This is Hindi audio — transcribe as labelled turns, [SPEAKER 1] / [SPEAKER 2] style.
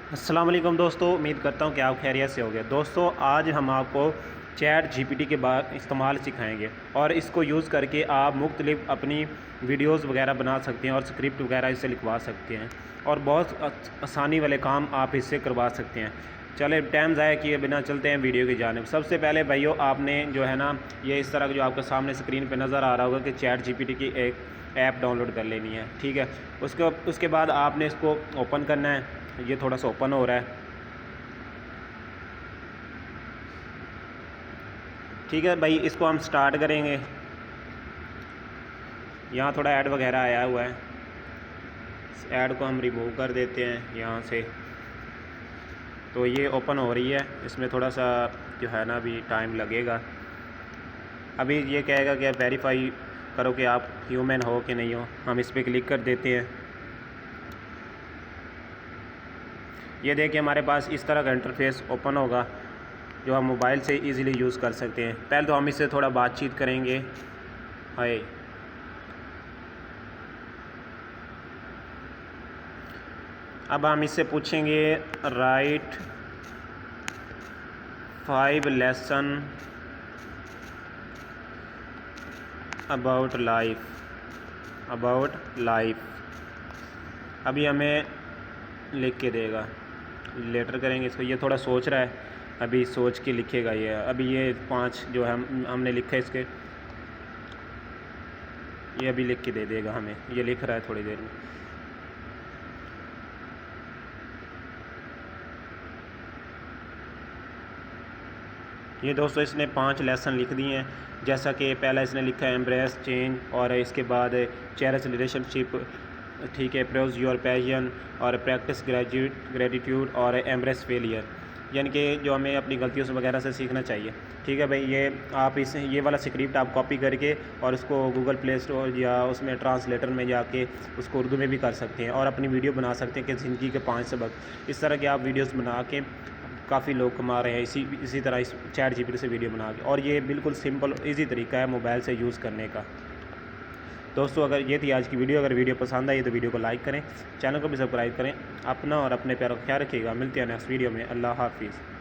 [SPEAKER 1] अस्सलाम वालेकुम दोस्तों, उम्मीद करता हूँ कि आप खैरियत से होंगे। दोस्तों आज हम आपको चैट जीपीटी के बाद इस्तेमाल सिखाएंगे और इसको यूज़ करके आप मुख्तलिफ अपनी वीडियोस वगैरह बना सकते हैं और स्क्रिप्ट वगैरह इससे लिखवा सकते हैं और बहुत आसानी वाले काम आप इससे करवा सकते हैं। चले टाइम ज़ाया किए बिना चलते हैं वीडियो की जानिब। सबसे पहले भाइयों आपने जो है ना ये इस तरह का जो आपके सामने स्क्रीन पर नज़र आ रहा होगा कि चैट जीपीटी की एक ऐप डाउनलोड कर लेनी है, ठीक है। उसके बाद आपने इसको ओपन करना है। ये थोड़ा सा ओपन हो रहा है, ठीक है भाई। इसको हम स्टार्ट करेंगे। यहाँ थोड़ा ऐड वगैरह आया हुआ है, इस ऐड को हम रिमूव कर देते हैं यहाँ से। तो ये ओपन हो रही है, इसमें थोड़ा सा जो है ना अभी टाइम लगेगा। अभी ये कहेगा कि आप वेरीफाई करो कि आप ह्यूमन हो कि नहीं हो। हम इस पर क्लिक कर देते हैं। ये देखिए हमारे पास इस तरह का इंटरफेस ओपन होगा जो हम मोबाइल से इजीली यूज़ कर सकते हैं। पहले तो हम इससे थोड़ा बातचीत करेंगे। हाय, अब हम इससे पूछेंगे राइट 5 लेसन अबाउट लाइफ। अभी हमें लिख के देगा, लेटर करेंगे इसको। ये थोड़ा सोच रहा है, अभी सोच के लिखेगा ये। अभी ये 5 जो है हमने लिखा है इसके, ये अभी लिख के दे देगा हमें। ये लिख रहा है थोड़ी देर में। ये दोस्तों इसने 5 लेसन लिख दिए हैं। जैसा कि पहला इसने लिखा है एम्ब्रेस चेंज, और इसके बाद चेरिश रिलेशनशिप, ठीक है, प्रोज योर पैशन, और प्रैक्टिस ग्रेटिट्यूड, और एम्ब्रेस फेलियर। यानी कि जो हमें अपनी गलतियों से वगैरह से सीखना चाहिए, ठीक है भाई। ये आप ये वाला स्क्रिप्ट आप कॉपी करके और उसको गूगल प्ले स्टोर या उसमें ट्रांसलेटर में जाके उसको उर्दू में भी कर सकते हैं और अपनी वीडियो बना सकते हैं कि ज़िंदगी के 5 सबक। इस तरह के आप वीडियोस बना के काफ़ी लोग कमा रहे हैं इसी तरह इस चैट जीपीटी से वीडियो बना के। और ये बिल्कुल सिंपल इजी तरीका है मोबाइल से यूज़ करने का। दोस्तों अगर ये थी आज की वीडियो। अगर वीडियो पसंद आई तो वीडियो को लाइक करें, चैनल को भी सब्सक्राइब करें। अपना और अपने प्यारों का ख्याल रखिएगा। मिलते हैं नेक्स्ट वीडियो में। अल्लाह हाफिज़।